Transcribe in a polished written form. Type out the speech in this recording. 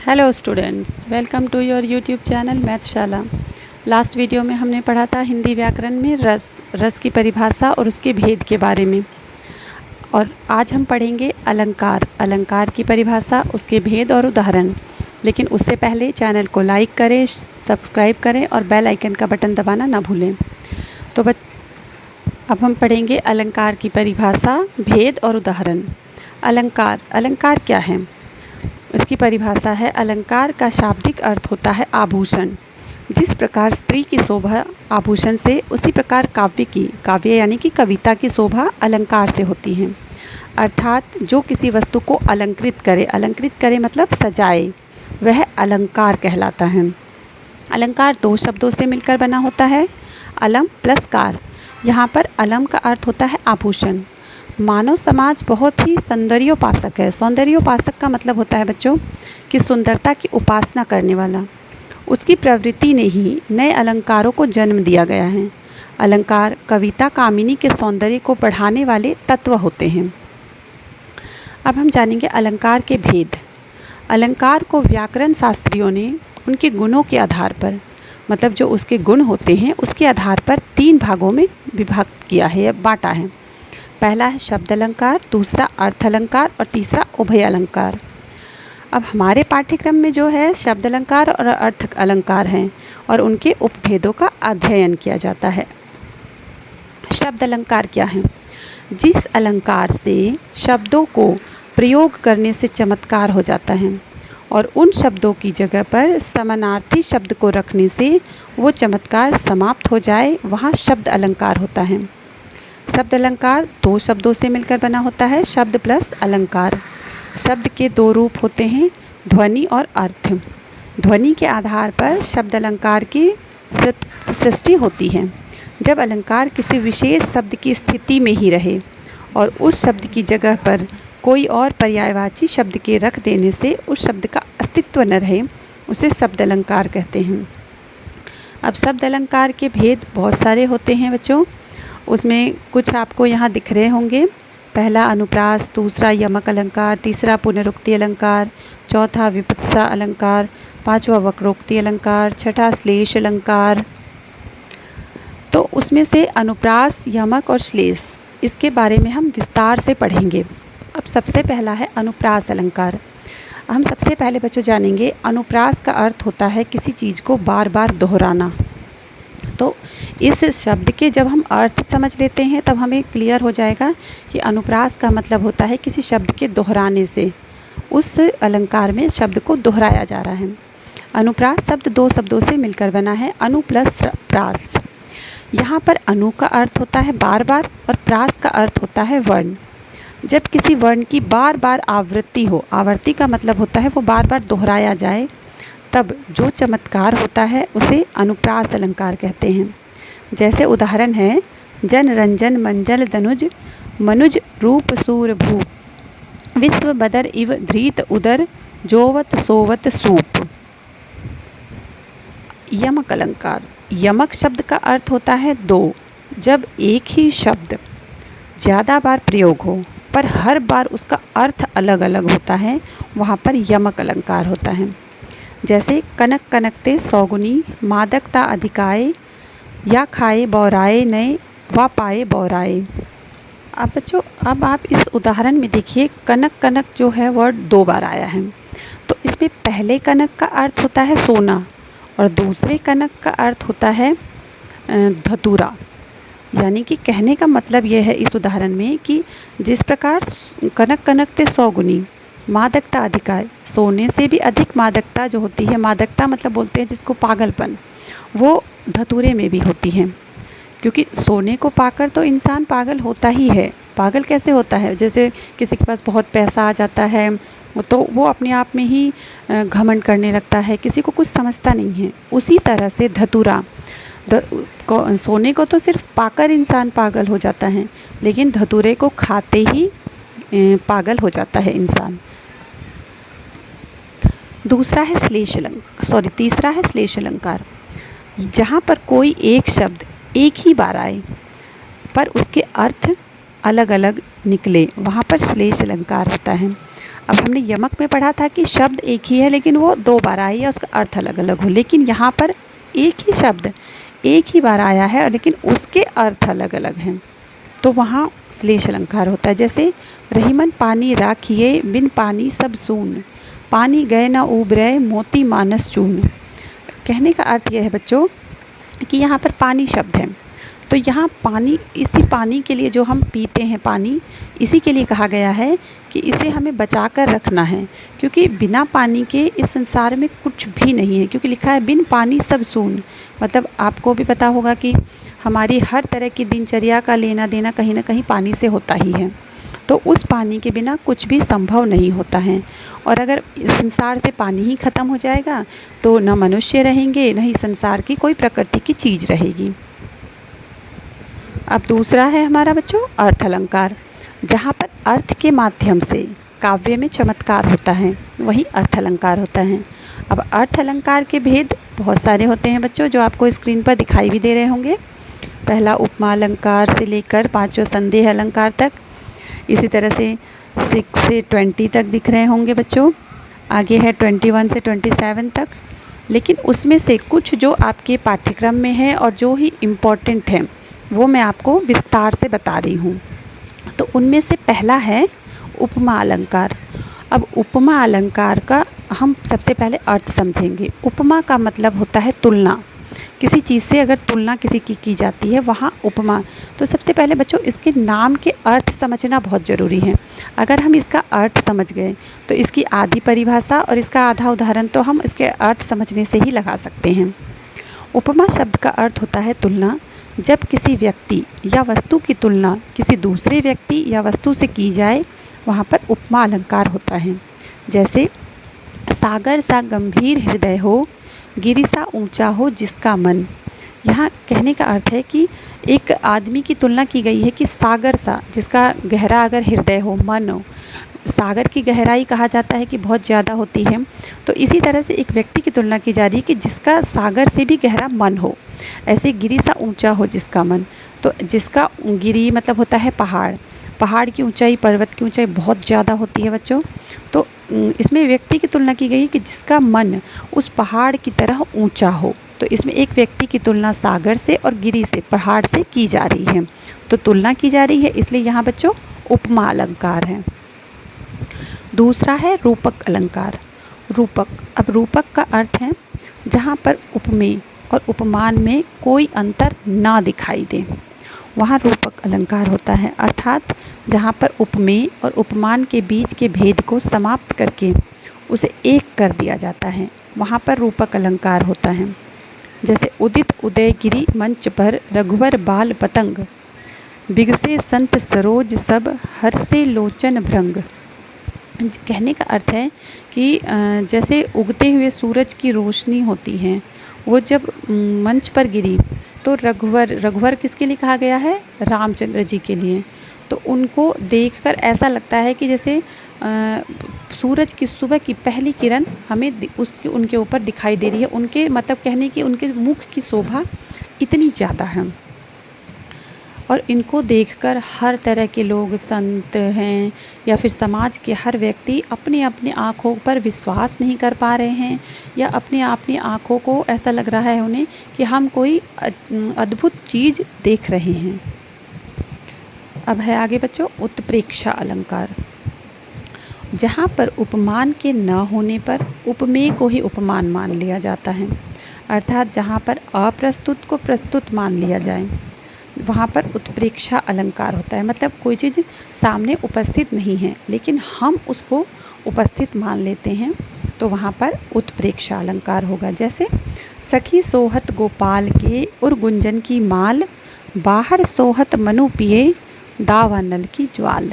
Hello students, welcome to your YouTube channel Mathshala. Last video में हमने पढ़ा था हिंदी व्याकरण में रस की परिभाषा और उसके भेद के बारे में। और आज हम पढ़ेंगे अलंकार की परिभाषा, उसके भेद और उदाहरण। लेकिन उससे पहले चैनल को लाइक करें, सब्सक्राइब करें और बेल आइकन का बटन दबाना ना भूलें। तो अब हम पढ़ेंगे अलंकार की परिभाषा, भेद और उदाहरण। अलंकार क्या है? उसकी परिभाषा है, अलंकार का शाब्दिक अर्थ होता है आभूषण। जिस प्रकार स्त्री की शोभा आभूषण से, उसी प्रकार काव्य यानी कि कविता की शोभा अलंकार से होती है। अर्थात जो किसी वस्तु को अलंकृत करे मतलब सजाए, वह अलंकार कहलाता है। अलंकार दो शब्दों से मिलकर बना होता है, अलम प्लस कार। यहाँ पर अलम का अर्थ होता है आभूषण। मानव समाज बहुत ही सौंदर्योपासक है। सौंदर्योपासक का मतलब होता है बच्चों कि सुंदरता की उपासना करने वाला। उसकी प्रवृत्ति ने ही नए अलंकारों को जन्म दिया गया है। अलंकार कविता कामिनी के सौंदर्य को बढ़ाने वाले तत्व होते हैं। अब हम जानेंगे अलंकार के भेद। अलंकार को व्याकरण शास्त्रियों ने उनके गुणों के आधार पर, मतलब जो उसके गुण होते हैं उसके आधार पर 3 भागों में विभक्त किया है या बांटा है। पहला है शब्द अलंकार, दूसरा अर्थ अलंकार और तीसरा उभय अलंकार। अब हमारे पाठ्यक्रम में जो है शब्द अलंकार और अर्थ अलंकार हैं और उनके उपभेदों का अध्ययन किया जाता है। शब्द अलंकार क्या है? जिस अलंकार से शब्दों को प्रयोग करने से चमत्कार हो जाता है और उन शब्दों की जगह पर समानार्थी शब्द को रखने से वो चमत्कार समाप्त हो जाए, वहाँ शब्द अलंकार होता है। शब्द अलंकार 2 शब्दों से मिलकर बना होता है, शब्द प्लस अलंकार। शब्द के 2 रूप होते हैं, ध्वनि और अर्थ। ध्वनि के आधार पर शब्द अलंकार की सृष्टि होती है। जब अलंकार किसी विशेष शब्द की स्थिति में ही रहे और उस शब्द की जगह पर कोई और पर्यायवाची शब्द के रख देने से उस शब्द का अस्तित्व न रहे, उसे शब्द अलंकार कहते हैं। अब शब्द अलंकार के भेद बहुत सारे होते हैं बच्चों। उसमें कुछ आपको यहाँ दिख रहे होंगे। पहला अनुप्रास, दूसरा यमक अलंकार, तीसरा पुनरुक्ति अलंकार, चौथा विपत्सा अलंकार, 5वां वक्रोक्ति अलंकार, 6ठा श्लेष अलंकार। तो उसमें से अनुप्रास, यमक और श्लेष, इसके बारे में हम विस्तार से पढ़ेंगे। अब सबसे पहला है अनुप्रास अलंकार। हम सबसे पहले बच्चों जानेंगे अनुप्रास का अर्थ होता है किसी चीज़ को बार बार दोहराना। तो इस शब्द के जब हम अर्थ समझ लेते हैं तब हमें क्लियर हो जाएगा कि अनुप्रास का मतलब होता है किसी शब्द के दोहराने से उस अलंकार में शब्द को दोहराया जा रहा है। अनुप्रास शब्द 2 शब्दों से मिलकर बना है, अनु प्लस प्रास। यहाँ पर अनु का अर्थ होता है बार बार और प्रास का अर्थ होता है वर्ण। जब किसी वर्ण की बार बार आवृत्ति हो, आवृत्ति का मतलब होता है वो बार बार दोहराया जाए, तब जो चमत्कार होता है उसे अनुप्रास अलंकार कहते हैं। जैसे उदाहरण है, जन रंजन मंजल दनुज मनुज रूप सूर भू विश्व बदर इव धृत उदर जोवत सोवत सूप। यमक अलंकार। यमक शब्द का अर्थ होता है 2। जब एक ही शब्द ज़्यादा बार प्रयोग हो पर हर बार उसका अर्थ अलग अलग होता है, वहाँ पर यमक अलंकार होता है। जैसे कनक कनकते सौगुनी, मादकता अधिकाए, या खाए बौराए नए व पाए बौराए। अब बच्चों अब आप इस उदाहरण में देखिए, कनक कनक जो है वर्ड 2 बार आया है। तो इसमें पहले कनक का अर्थ होता है सोना और दूसरे कनक का अर्थ होता है धतूरा। यानी कि कहने का मतलब यह है इस उदाहरण में कि जिस प्रकार कनक कनकते सौगुनी, मादकता अधिकाए, सोने से भी अधिक मादकता जो होती है, मादकता मतलब बोलते हैं जिसको पागलपन, वो धतूरे में भी होती है। क्योंकि सोने को पाकर तो इंसान पागल होता ही है। पागल कैसे होता है? जैसे किसी के पास बहुत पैसा आ जाता है तो वो अपने आप में ही घमंड करने लगता है, किसी को कुछ समझता नहीं है। उसी तरह से धतूरा, सोने को तो सिर्फ पाकर इंसान पागल हो जाता है, लेकिन धतूरे को खाते ही पागल हो जाता है इंसान। तीसरा है श्लेष अलंकार। जहाँ पर कोई एक शब्द एक ही बार आए पर उसके अर्थ अलग अलग निकले, वहाँ पर श्लेष अलंकार होता है। अब हमने यमक में पढ़ा था कि शब्द एक ही है लेकिन वो 2 बार आई है, उसका अर्थ अलग अलग हो, लेकिन यहाँ पर एक ही शब्द एक ही बार आया है और लेकिन उसके अर्थ अलग अलग हैं, तो वहाँ श्लेष अलंकार होता है। जैसे रहीमन पानी राखिए, बिन पानी सब सून, पानी गए न उबरे, मोती मानस चून। कहने का अर्थ यह है बच्चों कि यहाँ पर पानी शब्द है, तो यहाँ पानी, इसी पानी के लिए जो हम पीते हैं पानी, इसी के लिए कहा गया है कि इसे हमें बचा कर रखना है, क्योंकि बिना पानी के इस संसार में कुछ भी नहीं है। क्योंकि लिखा है बिन पानी सब सून, मतलब आपको भी पता होगा कि हमारी हर तरह की दिनचर्या का लेना देना कहीं ना कहीं पानी से होता ही है, तो उस पानी के बिना कुछ भी संभव नहीं होता है। और अगर इस संसार से पानी ही ख़त्म हो जाएगा तो न मनुष्य रहेंगे, न ही संसार की कोई प्रकृति की चीज़ रहेगी। अब दूसरा है हमारा बच्चों अर्थ अलंकार, जहाँ पर अर्थ के माध्यम से काव्य में चमत्कार होता है, वही अर्थ अलंकार होता है। अब अर्थ अलंकार के भेद बहुत सारे होते हैं बच्चों, जो आपको स्क्रीन पर दिखाई भी दे रहे होंगे। पहला उपमा अलंकार से लेकर 5वां संदेह अलंकार तक, इसी तरह से 6 से 20 तक दिख रहे होंगे बच्चों। आगे है 21 से 27 तक, लेकिन उसमें से कुछ जो आपके पाठ्यक्रम में है और जो ही इम्पोर्टेंट है वो मैं आपको विस्तार से बता रही हूँ। तो उनमें से पहला है उपमा अलंकार। अब उपमा अलंकार का हम सबसे पहले अर्थ समझेंगे। उपमा का मतलब होता है तुलना, किसी चीज़ से अगर तुलना किसी की जाती है वहाँ उपमा। तो सबसे पहले बच्चों इसके नाम के अर्थ समझना बहुत ज़रूरी है। अगर हम इसका अर्थ समझ गए तो इसकी आधी परिभाषा और इसका आधा उदाहरण तो हम इसके अर्थ समझने से ही लगा सकते हैं। उपमा शब्द का अर्थ होता है तुलना। जब किसी व्यक्ति या वस्तु की तुलना किसी दूसरे व्यक्ति या वस्तु से की जाए वहाँ पर उपमा अलंकार होता है। जैसे सागर सा गंभीर हृदय हो, गिरि सा ऊंचा हो जिसका मन। यहाँ कहने का अर्थ है कि एक आदमी की तुलना की गई है कि सागर सा, जिसका गहरा अगर हृदय हो, मन हो, सागर की गहराई कहा जाता है कि बहुत ज़्यादा होती है, तो इसी तरह से एक व्यक्ति की तुलना की जा रही है कि जिसका सागर से भी गहरा मन हो। ऐसे गिरि सा ऊंचा हो जिसका मन, तो जिसका गिरि मतलब होता है पहाड़, पहाड़ की ऊंचाई, पर्वत की ऊंचाई बहुत ज़्यादा होती है बच्चों। तो इसमें व्यक्ति की तुलना की गई है कि जिसका मन उस पहाड़ की तरह ऊंचा हो। तो इसमें एक व्यक्ति की तुलना सागर से और गिरि से, पहाड़ से की जा रही है, तो तुलना की जा रही है, इसलिए यहाँ बच्चों उपमा अलंकार है। दूसरा है रूपक अलंकार। रूपक, अब रूपक का अर्थ है जहाँ पर उपमेय और उपमान में कोई अंतर ना दिखाई दे, वहाँ रूपक अलंकार होता है। अर्थात जहाँ पर उपमेय और उपमान के बीच के भेद को समाप्त करके उसे एक कर दिया जाता है, वहाँ पर रूपक अलंकार होता है। जैसे उदित उदयगिरि मंच पर, रघुवर बाल पतंग, बिगसे संत सरोज सब, हर्षे लोचन भृंग। कहने का अर्थ है कि जैसे उगते हुए सूरज की रोशनी होती है, वो जब मंच पर गिरी तो रघुवर किसके लिए कहा गया है? रामचंद्र जी के लिए। तो उनको देखकर ऐसा लगता है कि जैसे सूरज की सुबह की पहली किरण हमें उनके ऊपर दिखाई दे रही है। उनके मतलब कहने की उनके मुख की शोभा इतनी ज़्यादा है, और इनको देखकर हर तरह के लोग, संत हैं या फिर समाज के हर व्यक्ति अपने अपने आँखों पर विश्वास नहीं कर पा रहे हैं, या अपने अपनी आँखों को ऐसा लग रहा है उन्हें कि हम कोई अद्भुत चीज़ देख रहे हैं। अब है आगे बच्चों उत्प्रेक्षा अलंकार, जहाँ पर उपमान के न होने पर उपमेय को ही उपमान मान लिया जाता है। अर्थात जहाँ पर अप्रस्तुत को प्रस्तुत मान लिया जाए वहाँ पर उत्प्रेक्षा अलंकार होता है। मतलब कोई चीज़ सामने उपस्थित नहीं है लेकिन हम उसको उपस्थित मान लेते हैं, तो वहाँ पर उत्प्रेक्षा अलंकार होगा। जैसे सखी सोहत गोपाल के उर गुंजन की माल, बाहर सोहत मनु पिए दावा नल की ज्वाल।